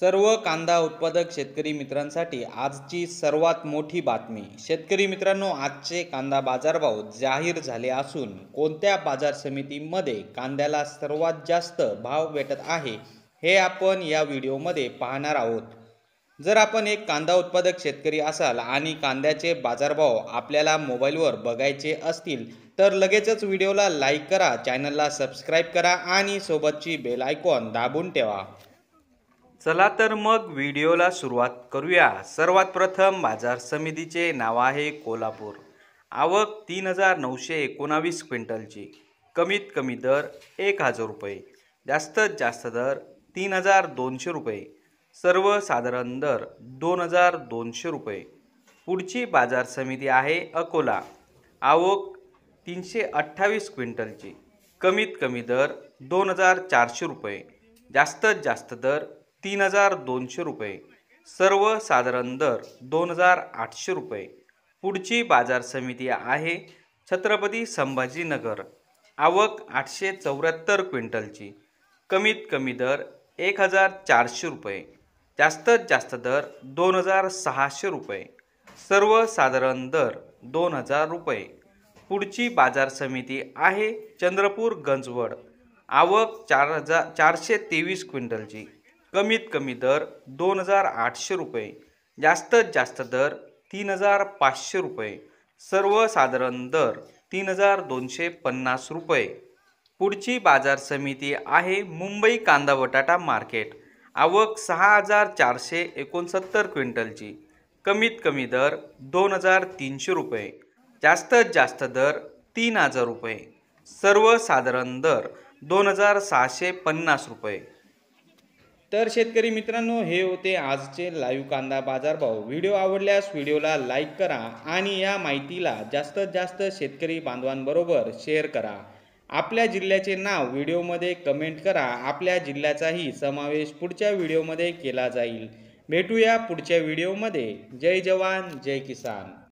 सर्व कांदा उत्पादक शेतकरी मित्रांसाठी आजची सर्वात मोठी बातमी। शेतकरी मित्रांनो, आजचे कांदा बाजारभाव जाहीर झाले असून कोणत्या बाजार समितीमध्ये कांद्याला सर्वात जास्त भाव भेटत आहे हे आपण या व्हिडिओमध्ये पाहणार आहोत। जर आपण एक कांदा उत्पादक शेतकरी असाल आणि कांद्याचे बाजारभाव आपल्याला मोबाईलवर बघायचे असतील तर लगेचच व्हिडिओला लाईक करा, चॅनलला सबस्क्राईब करा आणि सोबतची बेल आयकॉन दाबून ठेवा। चला तर मग व्हिडिओला सुरुवात करूया। सर्वात प्रथम बाजार समितीचे नाव आहे कोल्हापूर। आवक 3919 क्विंटलची। कमीत कमी दर 1000 रुपये, जास्तीत जास्त दर 3200 रुपये, सर्वसाधारण दर 2200 रुपये। पुढची बाजार समिती आहे अकोला। आवक 328 क्विंटलची। कमीत कमी दर 2400 रुपये, जास्तीत जास्त दर 3200 रुपये, सर्वसाधारण दर 2800 रुपये। पुढची बाजार समिती आहे छत्रपती संभाजीनगर। आवक 874 क्विंटलची। कमीत कमी दर 1400 रुपये, जास्तीत जास्त दर 2600 रुपये, सर्वसाधारण दर 2000 रुपये। पुढची बाजार समिती आहे चंद्रपूर गंजवड। आवक 423 क्विंटलची। कमीत कमी दर 2800 रुपये, जास्तीत जास्त दर 3500 रुपये, सर्वसाधारण दर 3250 रुपये। पुढची बाजार समिती आहे मुंबई कांदा बटाटा मार्केट। आवक 6469 क्विंटलची। कमीत कमी दर 2300 रुपये, जास्तीत जास्त दर 3000 रुपये, सर्वसाधारण दर 2650 रुपये। तर शेतकरी मित्रांनो, हे होते आजचे लाईव्ह कांदा बाजारभाव। व्हिडिओ आवडल्यास व्हिडिओला लाईक करा आणि या माहितीला जास्तीत जास्त शेतकरी बांधवांबरोबर शेअर करा। आपल्या जिल्ह्याचे नाव व्हिडिओमध्ये कमेंट करा, आपल्या जिल्ह्याचाही समावेश पुढच्या व्हिडिओमध्ये केला जाईल। भेटूया पुढच्या व्हिडिओमध्ये। जय जवान जय किसान।